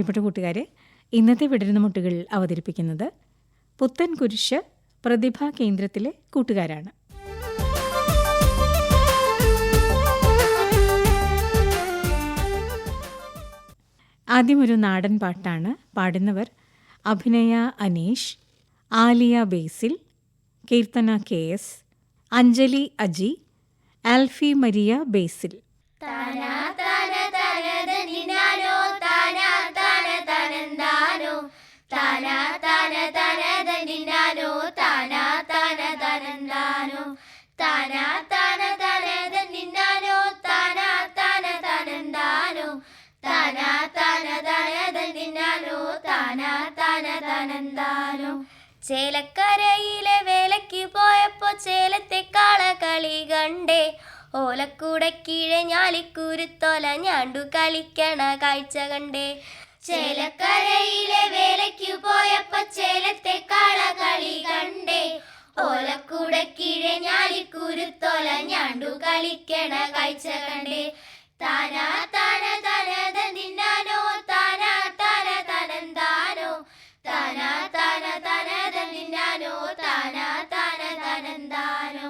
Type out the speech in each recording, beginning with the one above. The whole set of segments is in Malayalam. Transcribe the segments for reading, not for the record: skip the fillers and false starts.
പ്രിയപ്പെട്ട കൂട്ടുകാരെ, ഇന്നത്തെ വിടരുന്ന മുട്ടുകൾ അവതരിപ്പിക്കുന്നത് പുത്തൻ കുരിശ് പ്രതിഭാ കേന്ദ്രത്തിലെ കൂട്ടുകാരാണ്. ആദ്യം ഒരു നാടൻ പാട്ടാണ്. പാടുന്നവർ അഭിനയ അനീഷ്, ആലിയ ബേസിൽ, കീർത്തന KS, അഞ്ജലി അജി, ആൽഫി മരിയ ബേസിൽ. ചേലക്കരയിലെ വേലയ്ക്ക് പോയപ്പോ ചേലത്തെ കാളകളി കണ്ടേ, ഓലക്കൂടക്കീഴെ ഞാലിക്കുരുത്തോല ഞാണ്ടു കളിക്കണ കാഴ്ച കണ്ടേ. ചേലക്കരയിലെ വേലയ്ക്ക് പോയപ്പോ ചേലത്തെ കാളകളി കണ്ടേ, ഓലക്കൂടക്കീഴെ ഞാലിക്കുരുത്തോല ഞാണ്ടു കളിക്കണ കാഴ്ച കണ്ടേ. താനാ താന തനത നിന്നാനോ താനാ താന തനന്താനോ, താനാ താന തനത നിന്നാനോ താനാ താന തനന്താനോ.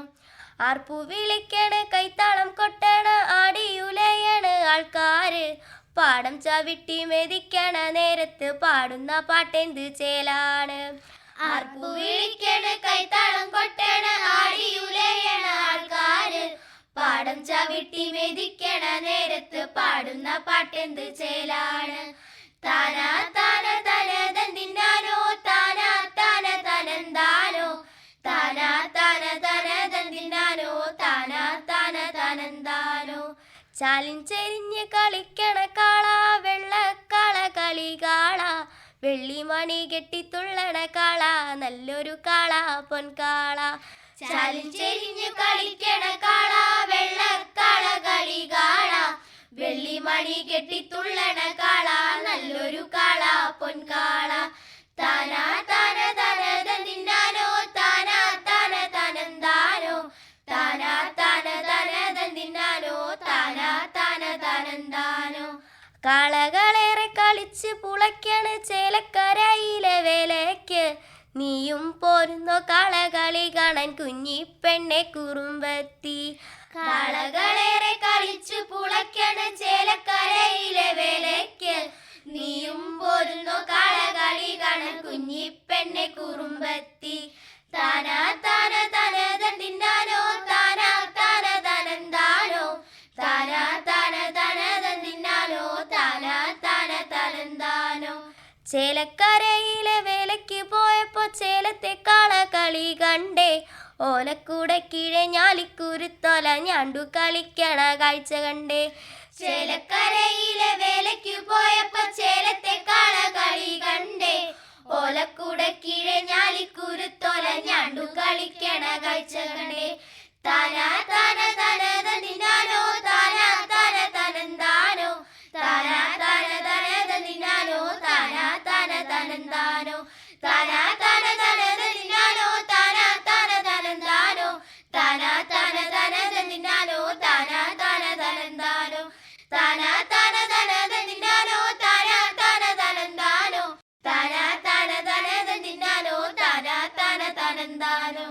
ആർപ്പു വിളിക്കണ് കൈത്താളം കൊട്ടണ ആടിയുലയണ് ആൾക്കാര്, പാടം ചവിട്ടി മെതിക്കണ നേരത്ത് പാടുന്ന പാട്ടെന്ത് ചേലാണ്. ആർപ്പു വിളിക്കണ് കൈത്താളം കൊട്ടണ ആടിയുലയണ ആൾക്കാര്, പാടം ചവിട്ടി മെതിക്കണ നേരത്ത് പാടുന്ന പാട്ടെന്ത് ചേലാണ്. താനാ താന തനതന്തിന്നാനോ താനാ താന തനന്താനോ, താനാ താന തനതന്തിന്നാനോ താനാ താന തനന്താനോ. ചാലിഞ്ചെരിഞ്ഞ് കളിക്കണ കാള വെള്ളക്കാള കളി കാള, വെള്ളിമണി കെട്ടിത്തുള്ളണ കാള നല്ലൊരു കാള പൊൻകാള. ചാലിഞ്ചെരിഞ്ഞ് കളിക്കണ കാള വെള്ളക്കാള കളി കാള, വെള്ളിമണി കെട്ടിത്തുള്ളണ കാള നല്ലൊരു കാള പൊൻകാള. താനാ താന തനതന്തിന്നാനോ താനാ താന തനന്താനോ, താനാ താന തനതന്തിന്നാനോ താനാ താന തനന്താനോ. കാളകളേറെ കളിച്ച് പുളയ്ക്കണ് ചേലക്കരയിലെ വേലയ്ക്ക്, നീയും പോരുന്നോ കാളകളി കാണാൻ കുഞ്ഞിപ്പെണ്ണെ കുറുമ്പത്തി. കാളകളേറെ കളിച്ചു പുളയ്ക്കണ് ചേലക്കരയിലെ വേലയ്ക്ക്, നീയും പോരുന്നോ കാളകളി കാണാൻ കുഞ്ഞിപ്പെണ്ണെ കുറുമ്പത്തി. താനാ താന തനതന്തിന്നാനോ താനാ താന തനന്താനോ, താനാ താന തനതന്തിന്നാനോ താനാ താന തനന്താനോ. ചേലക്കരയിലെ വേലയ്ക്ക് പോയപ്പോ ചേലത്തെ കാളകളി കണ്ടേ, ഓലക്കൂടക്കീഴെ ഞാലിക്കുരുത്തോല ഞാണ്ടു കളിക്കണ കാഴ്ച കണ്ടേ. ചേലക്കരയിലെ വേലയ്ക്ക് പോയപ്പോ ചേലത്തെ കാളകളി കണ്ടേ, ഓലക്കൂടക്കീഴെ ഞാലിക്കുരുത്തോല ഞാണ്ടു കളിക്കണ കാഴ്ച കണ്ടേ. താനാ താന തനതന്തിന്നാനോ താനാ താന തനന്താനോ, താനാ താന തനതന്തിന്നാനോ താനാ താന തനന്താനോ, താനാ താന തനതന്തിന്നാനോ താനാ താന തനന്താനോ, താനാ താന തനതന്തിന്നാനോ താനാ താന തനന്താനോ, താനാ താന തനതന്തിന്നാനോ താനാ താന തനന്താനോ, താനാ താന തനതന്തിന്നാനോ താനാ താന തനന്താനോ.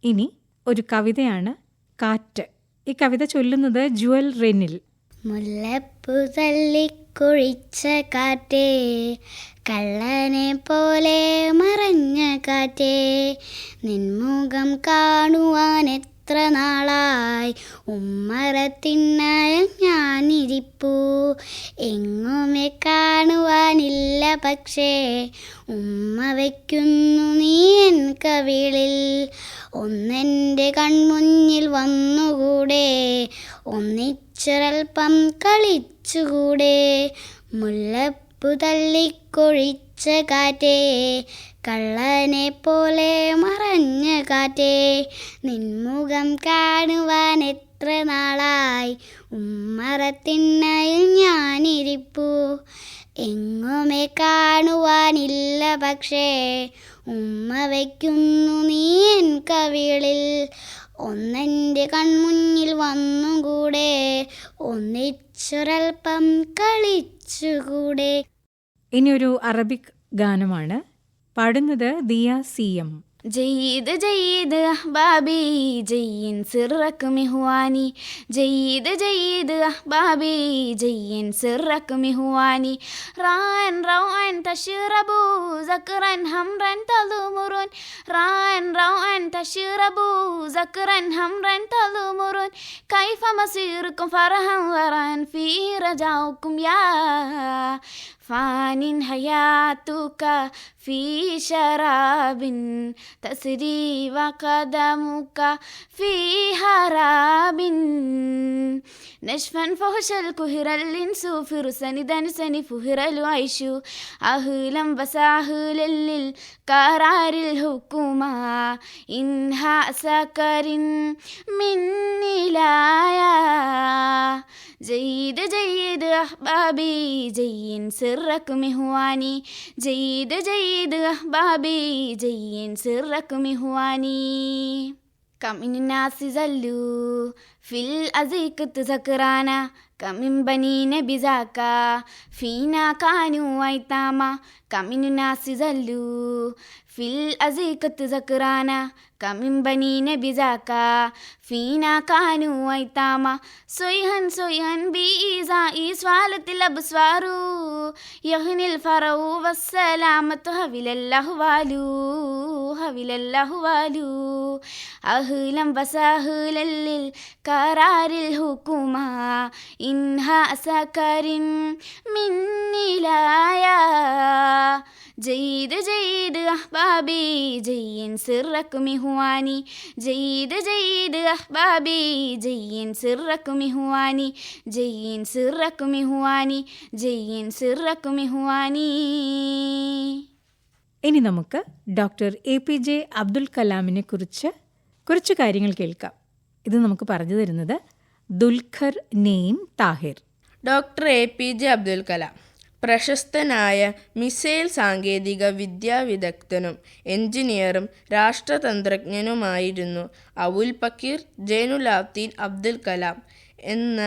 ഇനി ഒരു കവിതയാണ് കാറ്റ്. ഈ കവിത ചൊല്ലുന്നത് ജുവൽ റെനിൽ. മുല്ലപ്പൂ തല്ലിക്കൊഴിച്ച കാറ്റേ, കള്ളനെ പോലെ മറഞ്ഞ കാറ്റേ, നിൻമുഖം കാണുവാൻ എത്ര നാളായി ഉമ്മറത്തിണ്ണയ ഞാനിരിപ്പൂ, എങ്ങുമേ കാണുവാനില്ല പക്ഷേ ഉമ്മ വയ്ക്കുന്നു നീ എൻ കവിളിൽ. ഒന്നെൻ്റെ കൺമുന്നിൽ വന്നുകൂടെ, ഒന്നിച്ചൊരൽപ്പം കളിച്ചുകൂടെ. മുല്ലപ്പൂ തല്ലിക്കൊഴിച്ച കാറ്റേ, കള്ളനെ പോലെ മറഞ്ഞ കാറ്റേ, നിൻമുഖം കാണുവാൻ എത്ര നാളായി ഉമ്മറത്തിണ്ണയിൽ ഞാനിരിപ്പൂ, എങ്ങുമേ കാണുവാനില്ല പക്ഷേ ഉമ്മ വയ്ക്കുന്നു നീ എൻ കവിളിൽ. ഒന്നെൻ്റെ കൺമുന്നിൽ വന്നുകൂടെ, ഒന്നിച്ചൊരൽപ്പം കളിച്ചുകൂടെ. ഇനിയൊരു അറബിക് ഗാനമാണ്. പാടുന്നത് ദിയ CM. جيد جيد أحبابي جين سرك مهواني جيد جيد أحبابي جين سرك مهواني راين روين تشربوا ذكرا همرا تلومرون راين روين تشربوا ذكرا همرا تلومرون كيف مصيركم فرحا وران فيه رجاؤكم يا فان حياتك في شراب تسري وقدمك في هراب نشفا فهش الكهر الإنس فرسا دنسا فهر العيش أهلا بساهل للقرار الحكومة إنها سكر من نلايا جيد جيد أحبابي جين سرك مهواني جيد جيد أحبابي جين سرك مهواني كم من الناس زلوا في الأزيكة سكرانا كم من بنين بزاكا فينا كانوا أيتاما كم من الناس زلوا في الأزيكة سكرانا كم من بنين بزاكا فينا كانوا أيتاما سويهن سويهن بإيزاء سوالة الأبصار يهني الفرو والسلامة هويل الله والو هويل الله والو أهلا وسهلا للقرار الحكومة إنها سكر من نلايا جيد جيد أحبابي جين سرك مهواني جيد جيد أحبابي جين سرك مهواني جين سرك مهواني جين سرك مهواني. ഇനി നമുക്ക് ഡോക്ടർ APJ അബ്ദുൽ കലാമിനെ കുറിച്ച് കുറച്ച് കാര്യങ്ങൾ കേൾക്കാം. ഇത് നമുക്ക് പറഞ്ഞു തരുന്നത് Dulquer name Thahir. Doctor APJ Abdul Kalam പ്രശസ്തനായ മിസൈൽ സാങ്കേതിക വിദ്യാ വിദഗ്ധനും എഞ്ചിനീയറും രാഷ്ട്രതന്ത്രജ്ഞനുമായിരുന്നു അബുൽ പക്കീർ ജൈനുലാബ്ദീൻ അബ്ദുൽ കലാം എന്ന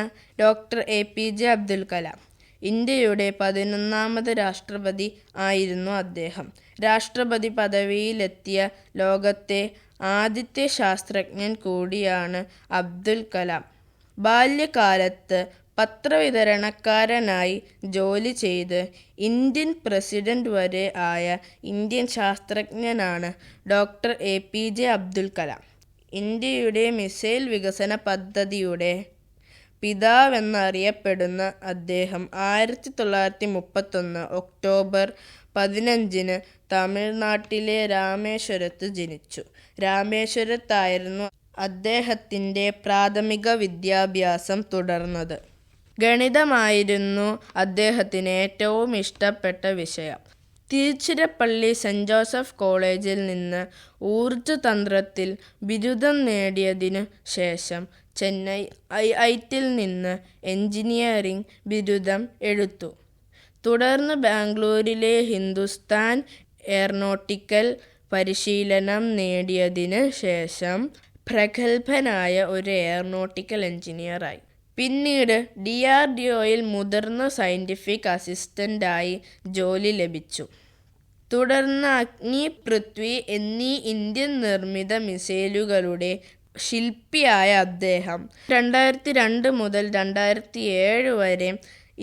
ഡോക്ടർ APJ അബ്ദുൽ കലാം. ഇന്ത്യയുടെ 11ാമത് രാഷ്ട്രപതി ആയിരുന്നു അദ്ദേഹം. രാഷ്ട്രപതി പദവിയിലെത്തിയ ലോകത്തെ ആദ്യത്തെ ശാസ്ത്രജ്ഞൻ കൂടിയാണ് അബ്ദുൽ കലാം. ബാല്യകാലത്ത് പത്രവിതരണക്കാരനായി ജോലി ചെയ്ത് ഇന്ത്യൻ പ്രസിഡന്റ് വരെ ആയ ഇന്ത്യൻ ശാസ്ത്രജ്ഞനാണ് ഡോക്ടർ APJ അബ്ദുൽ കലാം. ഇന്ത്യയുടെ മിസൈൽ വികസന പദ്ധതിയുടെ പിതാവെന്നറിയപ്പെടുന്ന അദ്ദേഹം 1931 ഒക്ടോബർ 15 തമിഴ്നാട്ടിലെ രാമേശ്വരത്ത് ജനിച്ചു. രാമേശ്വരത്തായിരുന്നു അദ്ദേഹത്തിൻ്റെ പ്രാഥമിക വിദ്യാഭ്യാസം തുടർന്നത്. ഗണിതമായിരുന്നു അദ്ദേഹത്തിന് ഏറ്റവും ഇഷ്ടപ്പെട്ട വിഷയം. തിരുച്ചിറപ്പള്ളി സെൻറ് ജോസഫ് കോളേജിൽ നിന്ന് ഊർജതന്ത്രത്തിൽ ബിരുദം നേടിയതിനു ശേഷം ചെന്നൈ IITയിൽ നിന്ന് എഞ്ചിനീയറിംഗ് ബിരുദം എടുത്തു. തുടർന്ന് ബാംഗ്ലൂരിലെ ഹിന്ദുസ്ഥാൻ എയറോനോട്ടിക്കൽ പരിശീലനം നേടിയതിന് ശേഷം പ്രഗത്ഭനായ ഒരു എയറോനോട്ടിക്കൽ എഞ്ചിനീയറായി. പിന്നീട് DRDOയിൽ മുതിർന്ന സയൻറ്റിഫിക് അസിസ്റ്റൻ്റായി ജോലി ലഭിച്ചു. തുടർന്ന് അഗ്നി, പൃഥ്വി എന്നീ ഇന്ത്യൻ നിർമ്മിത മിസൈലുകളുടെ ശില്പിയായ അദ്ദേഹം 2002 മുതൽ 2007 വരെ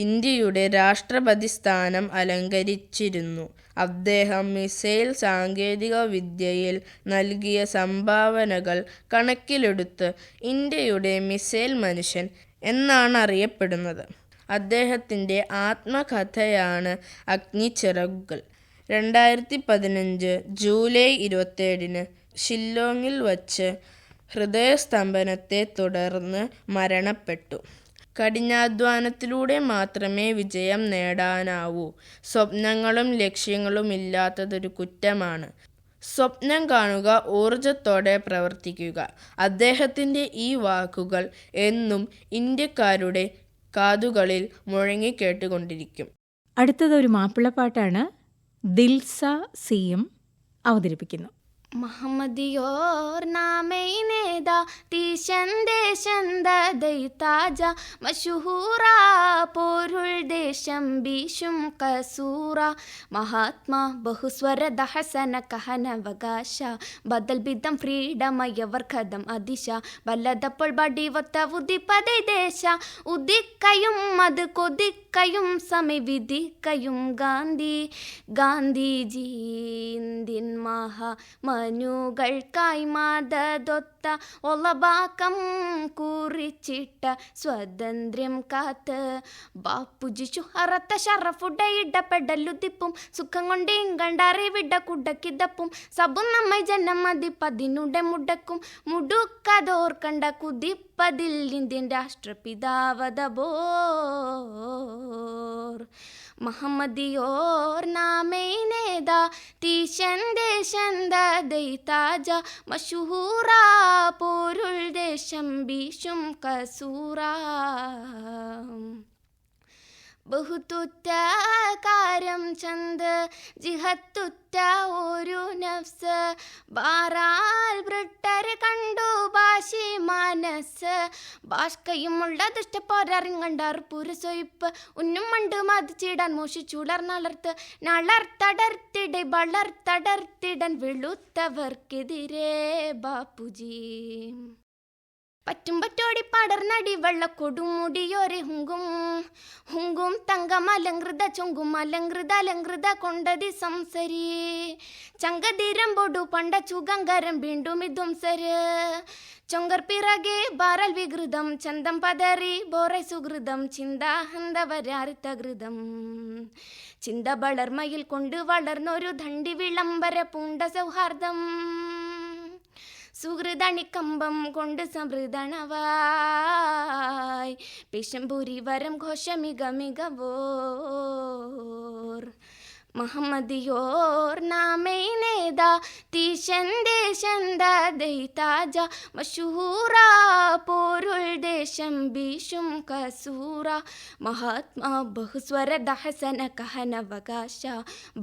ഇന്ത്യയുടെ രാഷ്ട്രപതി സ്ഥാനം അലങ്കരിച്ചിരുന്നു. അദ്ദേഹം മിസൈൽ സാങ്കേതിക വിദ്യയിൽ നൽകിയ സംഭാവനകൾ കണക്കിലെടുത്ത് ഇന്ത്യയുടെ മിസൈൽ മനുഷ്യൻ എന്നാണ് അറിയപ്പെടുന്നത്. അദ്ദേഹത്തിൻ്റെ ആത്മകഥയാണ് അഗ്നിച്ചിറകുകൾ. 2015 ജൂലൈ 27 ഷില്ലോങ്ങിൽ വച്ച് ഹൃദയസ്തംഭനത്തെ തുടർന്ന് മരണപ്പെട്ടു. കഠിനാധ്വാനത്തിലൂടെ മാത്രമേ വിജയം നേടാനാവൂ. സ്വപ്നങ്ങളും ലക്ഷ്യങ്ങളും ഇല്ലാത്തതൊരു കുറ്റമാണ്. സ്വപ്നം കാണുക, ഊർജത്തോടെ പ്രവർത്തിക്കുക. അദ്ദേഹത്തിൻ്റെ ഈ വാക്കുകൾ എന്നും ഇന്ത്യക്കാരുടെ കാതുകളിൽ മുഴങ്ങിക്കേട്ടുകൊണ്ടിരിക്കും. അടുത്തതൊരു മാപ്പിളപ്പാട്ടാണ്. ദിൽസ CM അവതരിപ്പിക്കുന്നു. محمدیور نام ایندا تی شندے شندہ ദൈ താജ മഷഹൂറ പോരുൾ ദേശം ബീഷും കസൂറ മഹാത്മാ ബഹുസ്വരത ഹസന കഹനവകാശ ബദൽ ബിദം ഫ്രീഡമയവർക്കഥം അതിശ വല്ലതപ്പോൾ ബടി വത്ത ഉദിപ്പതൈ ദേശ ഉദിക്കയും അത് കൊതിക്കയും സമവിധിക്കയും ഗാന്ധി ഗാന്ധിജി ഇന്ത്യൻ മഹാമനുകൾക്കായി മദതൊത്ത ഒളബാക്കം കുറിച്ചിട്ട സ്വാതന്ത്ര്യം കാത്ത് ബാപ്പുജി ശുഹറത്ത ഷറഫുടെ ഇടപെടലുതിപ്പും സുഖം കൊണ്ടേം കണ്ടറിവിട കുടക്കിതപ്പും സബും നമ്മை ജനം മതിപ്പതിനുടെ മുടക്കും മുടുക്കതോർക്കണ്ട കുതിപ്പതിൽ ഇന്ത്യൻ രാഷ്ട്രപിതാവതബോർ മഹമ്മദിയോർ നാമേനേതാ തീശന്ദേശന്ത ദൈ താജ മഷഹൂറ പോരുൾ ദേശം ബീഷും കസൂറ ബഹുതുറ്റ കാരം ചന്ത് ജിഹത്തുറ്റ ഒരു നഫ്സ് ബാറാൽ ബ്രിട്ടര് കണ്ടു ഭാഷി മനസ്സ് ഭാഷ്കയുമുള്ള ദുഷ്ടപ്പോരറിങ്ങണ്ടാർ പുരസൊയ്പ്പ് ഉന്നും മണ്ട് മതിച്ചിടാൻ മോഷിച്ചുളർ നളർത്ത് നളർത്തടർത്തിടെ വളർത്തടർത്തിടൻ വെളുത്തവർക്കെതിരെ ബാപ്പുജി പറ്റും പറ്റോടി പടർന്നടി വെള്ള കൊടുമുടിയോരെ ഹുങ്കും ഹുങ്കും തങ്കം അലങ്കൃത ചൊങ്കും അലങ്കൃത അലങ്കൃത കൊണ്ടതി സംസരി ചങ്കതിരം പൊടു പണ്ട ചുഗങ്കരം വീണ്ടും ഇധ്വംസര് ചൊങ്കർ പിറകെ ബാറൽ വികൃതം ചന്തം പതറി ബോറെ സുഹൃതം ചിന്താഹന്തവരാരിതകൃതം ചിന്ത വളർമയിൽ കൊണ്ട് വളർന്നൊരു ദണ്ഡി വിളംബര പൂണ്ട സൗഹാർദ്ദം സുഹൃദണിക്കമ്പം കൊണ്ട് സമൃദ്ധണവായി പിശംപുരി വരം ഘോഷമിക മികവോർ മഹമ്മദിയോർ നാമേനേതാ തീശന്ദേശന്ത ദൈ താജ മഷഹൂറ പോരുൾ ദേശം ബീഷും കസൂറ മഹാത്മാ ബഹുസ്വരത ഹസന കഹനവകാശ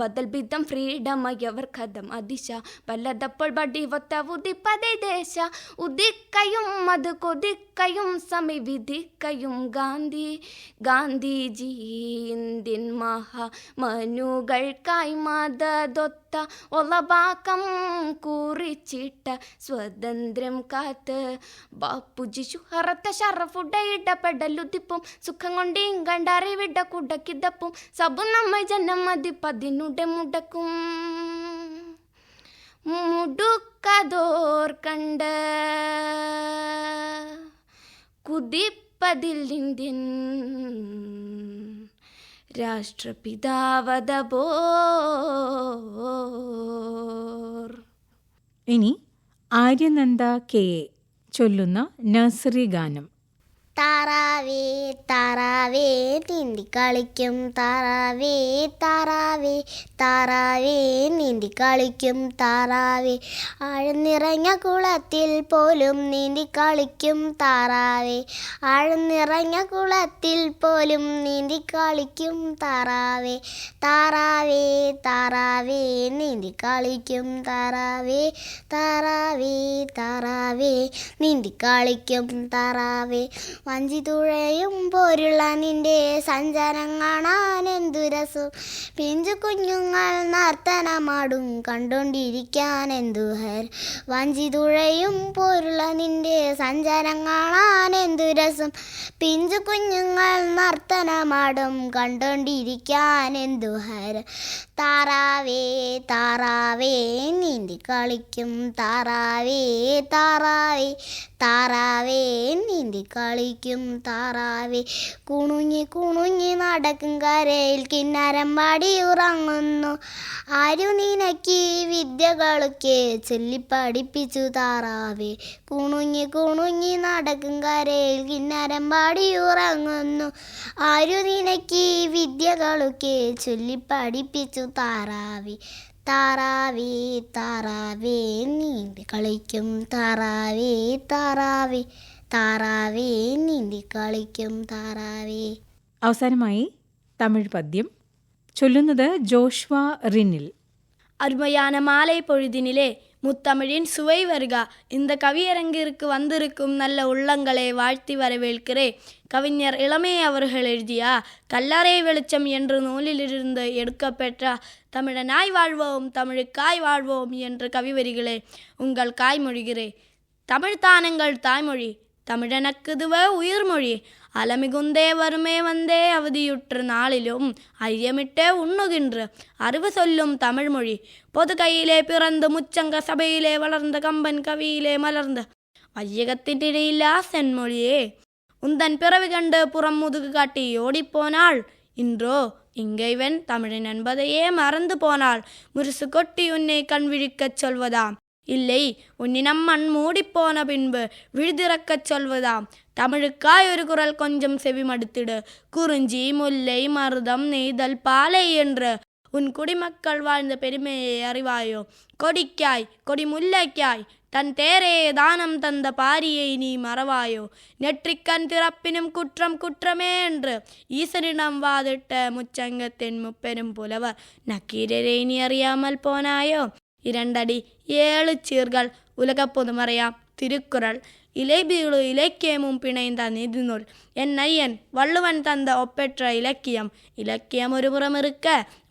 ബദൽ ബിദം ഫ്രീഡമയവർക്കഥം അതിശ വല്ലതപ്പോൾ ബടി വത്ത ഉദിപ്പതൈ ദേശ ഉദിക്കയും അത് കൊതിക്കയും സമവിധിക്കയും ഗാന്ധി ഗാന്ധിജി ഇന്ത്യൻ മഹാമനുകൾക്കായി മദതൊത്ത ഒളബാക്കം കുറിച്ചിട്ട സ്വാതന്ത്ര്യം കാത്ത് ബാപ്പുജി ശുഹറത്ത ഷറഫുടെ ഇടപെടലുതിപ്പും സുഖം കൊണ്ടേം കണ്ടറിവിട കുടക്കിതപ്പും സബും നമ്മை ജനം മതിപ്പതിനുടെ മുടക്കും മുടുക്കതോർ കണ്ട കുതിപ്പതിൽ ഇന്ത്യൻ രാഷ്ട്രപിതാവതബോർ. ഇനി ആര്യനന്ദ കെ എ ചൊല്ലുന്ന നഴ്സറി ഗാനം. താറാവേ താറാവേ നീന്തി കളിക്കും താറാവേ താറാവേ താറാവേ നീന്തി കളിക്കും താറാവേ ആഴ്ന്നിറങ്ങ കുളത്തിൽ പോലും നീന്തി കളിക്കും താറാവേ ആഴ്ന്നിറങ്ങ കുളത്തിൽ പോലും നീന്തി കളിക്കും താറാവേ താറാവേ താറാവേ നീന്തി കളിക്കും താറാവേ താറാവേ താറാവേ നീന്തി കളിക്കും താറാവേ വഞ്ചി തുഴയും പോലുള്ള നിന്റെ സഞ്ചാരം കാണാൻ എന്തു രസം പിഞ്ചു കുഞ്ഞുങ്ങൾ നർത്തനമാടും കണ്ടോണ്ടിരിക്കാൻ എന്തു ഹരം വഞ്ചി തുഴയും പോലുള്ള നിന്റെ സഞ്ചാരം കാണാൻ എന്തു രസം പിഞ്ചു കുഞ്ഞുങ്ങൾ നർത്തനമാടും കണ്ടോണ്ടിരിക്കാൻ എന്തു ഹരം താറാവേ താറാവേ നീന്തി കളിക്കും താറാവേ താറാവേ താറാവേ നീന്തി കളിക്കും താറാവേ കുണുങ്ങി കുണുങ്ങി നടക്കും കരയിൽ കിന്നാരം പാടി ഉറങ്ങുന്നു ആരു നിനക്ക് വിദ്യകളൊക്കെ ചൊല്ലിപ്പഠിപ്പിച്ചു താറാവേ കുണുങ്ങി കുണുങ്ങി നടക്കും കരയിൽ കിന്നാരം പാടി ഉറങ്ങുന്നു ആരു നിനക്ക് വിദ്യകളൊക്കെ ചൊല്ലിപ്പഠിപ്പിച്ചു താറാവേ താറാവേ താറാവേ നീന്തി കളിക്കും താറാവേ താറാവേ താറാവേ നീന്തി കളിക്കും താറാവേ. അവസാനമായി തമിഴ് പദ്യം ചൊല്ലുന്നത് ജോഷ്വ റിനിൽ. அருமையான மாலை பொழுதினிலே முத்தமிழின் சுவை வருக. இந்த கவியரங்கிற்கு வந்திருக்கும் நல்ல உள்ளங்களை வாழ்த்தி வரவேற்கிறேன். கவிஞர் இளமை அவர்கள் எழுதிய கல்லறை வெளிச்சம் என்ற நூலிலிருந்து எடுக்கப்பெற்ற தமிழனாய் வாழ்வோம் தமிழுக்காய் வாழ்வோம் என்ற கவிவரிகளே உங்கள் காய்மொழிகிறேன். தமிழ் தானங்கள் தாய்மொழி, தமிழனக்குதுவே உயிர்மொழி. அலமிகுந்தே வருமே வந்தே அவதியுற்ற நாளிலும் ஐயமிட்டே உண்ணுகின்ற அறிவு சொல்லும் தமிழ்மொழி. பொது கையிலே பிறந்து முச்சங்க சபையிலே வளர்ந்த கம்பன் கவியிலே மலர்ந்த வையகத்தின் இடையிலா சென்மொழியே. உந்தன் பிறவி கண்டு புறம் முதுகு காட்டி ஓடிப்போனாள். இன்றோ இங்கைவன் தமிழன் என்பதையே மறந்து போனாள். முரசு கொட்டி உன்னை கண் விழிக்கச் சொல்வதாம், இல்லை உன்னினம் மண் மூடிப்போன பின்பு விழுதிறக்கச் சொல்வதாம். தமிழுக்காய் ஒரு குரல் கொஞ்சம் செவிமடுத்திடு. குறிஞ்சி முல்லை மருதம் நெய்தல் பாலை என்று உன் குடிமக்கள் வாழ்ந்த பெருமையை அறிவாயோ. கொடிக்காய் கொடி முல்லைக்காய் தன் தேரையே தானம் தந்த பாரியை நீ மறவாயோ. நெற்றிக்கண் திறப்பினும் குற்றம் குற்றமே என்று ஈசனிடம் வாதிட்ட முச்சங்கத்தின் முப்பெரும் புலவர் நக்கீரரை நீ அறியாமல் போனாயோ. 2 அடி 7 சீர்கள் உலக பொதுமறையாம் திருக்குறள் இலைபீழு இலக்கியமும் பிணைந்த நீதிநூல் என் ஐயன் வள்ளுவன் தந்த ஒப்பெற்ற இலக்கியம். இலக்கியம் ஒருபுறம் இருக்க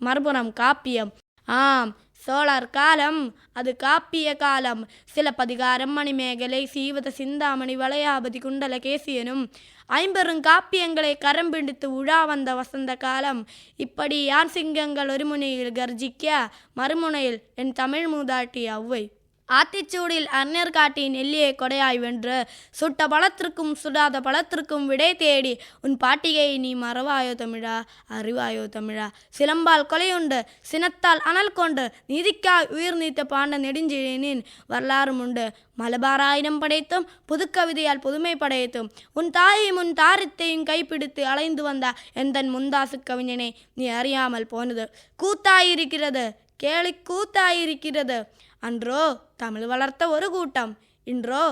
மறுபுறம் காப்பியம். ஆம், சோழர் காலம் அது காப்பிய காலம். சிலப்பதிகாரம் மணிமேகலை சீவத சிந்தாமணி வளையாபதி குண்டல கேசியனும் 50 காப்பியங்களை கரம் பிடித்து உழா வந்த வசந்த காலம். இப்படி யான் சிங்கங்கள் ஒரு முனையில் கர்ஜிக்க மறுமுனையில் என் தமிழ் மூதாட்டி ஔவை ஆத்திச்சூடில் அந்நர் காட்டி நெல்லியை கொடையாய் வென்று சுட்ட பழத்திற்கும் சுடாத பழத்திற்கும் விடை தேடி உன் பாட்டியை நீ மறவாயோ தமிழா அறிவாயோ தமிழா. சிலம்பால் கொலையுண்டு சினத்தால் அனல் கொண்டு நீதிக்காய் உயிர் நீத்த பாண்ட நெடுஞ்செழியனின் வரலாறும் உண்டு. மலபாராயிரம் படைத்தும் புதுக்கவிதையால் புதுமை படைத்தும் உன் தாயையும் உன் தாரத்தையும் கைப்பிடித்து அலைந்து வந்த எந்தன் முந்தாசு கவிஞனை நீ அறியாமல் போனது கூத்தாயிருக்கிறது, கேலி கூத்தாயிருக்கிறது. அன்றோ தமிழ் வளர்த்த ஒரு கூட்டம், இன்றோ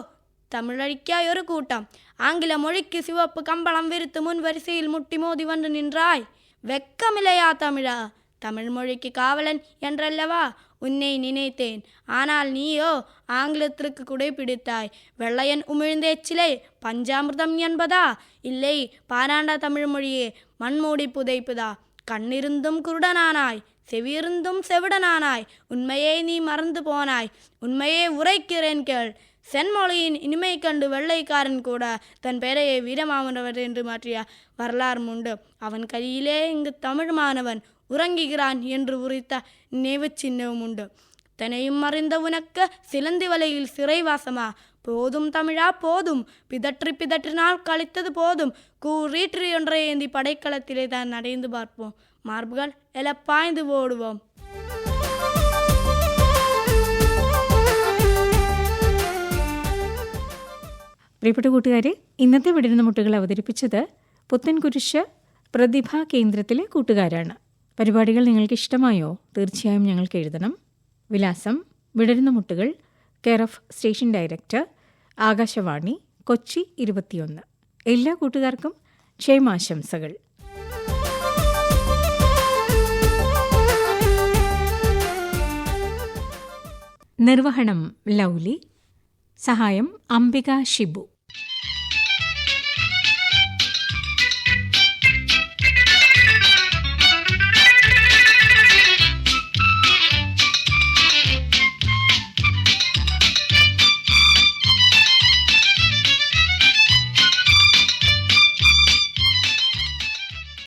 தமிழழிக்காய் ஒரு கூட்டம். ஆங்கில மொழிக்கு சிவப்பு கம்பளம் விரித்து முன் வரிசையில் முட்டி மோதி வந்து நின்றாய். வெக்கமில்லையா தமிழா? தமிழ் மொழிக்கு காவலன் என்றல்லவா உன்னை நினைத்தேன். ஆனால் நீயோ ஆங்கிலத்திற்கு குடை பிடித்தாய். வெள்ளையன் உமிழ்ந்த எச்சிலை பஞ்சாமிர்தம் என்பதா? இல்லை, பாராண்ட தமிழ் மொழியே மண்மூடி புதைப்புதா? கண்ணிருந்தும் குருடனானாய், செவியிருந்தும் செவிடனானாய். உண்மையை நீ மறந்து போனாய். உண்மையை உரைக்கிறேன் கேள். சென்மொழியின் இனிமை கண்டு வெள்ளைக்காரன் கூட தன் பெயரையை வீரமாமனவர் என்று மாற்றிய வரலாறும் உண்டு. அவன் கையிலே இங்கு தமிழ் மாணவன் உறங்குகிறான் என்று உரைத்த நினைவு சின்னவும் உண்டு. தன்னையும் மறைந்த உனக்கு சிலந்தி வலையில் சிறைவாசமா? போதும் தமிழா போதும், பிதற்றினால் கழித்தது போதும். கூறீற்றி ஒன்றை ஏந்தி படைக்களத்திலே தான் அடைந்து பார்ப்போம். மார்புகள் எல பாய்ந்து ஓடுவோம். പ്രിയപ്പെട്ട കൂട്ടുകാരെ, ഇന്നത്തെ വിടരുന്ന മുട്ടുകൾ അവതരിപ്പിച്ചത് പുത്തൻകുരിശ് പ്രതിഭാ കേന്ദ്രത്തിലെ കൂട്ടുകാരാണ്. പരിപാടികൾ നിങ്ങൾക്ക് ഇഷ്ടമായോ? തീർച്ചയായും ഞങ്ങൾക്ക് എഴുതണം. വിലാസം: വിടരുന്ന മുട്ടുകൾ, care of station director, Akashvani, Kochi 21. എല്ലാ കൂട്ടുകാർക്കും ക്ഷേമാശംസകൾ. നിർവഹണം ലൗലി, സഹായം അംബിക ഷിബു.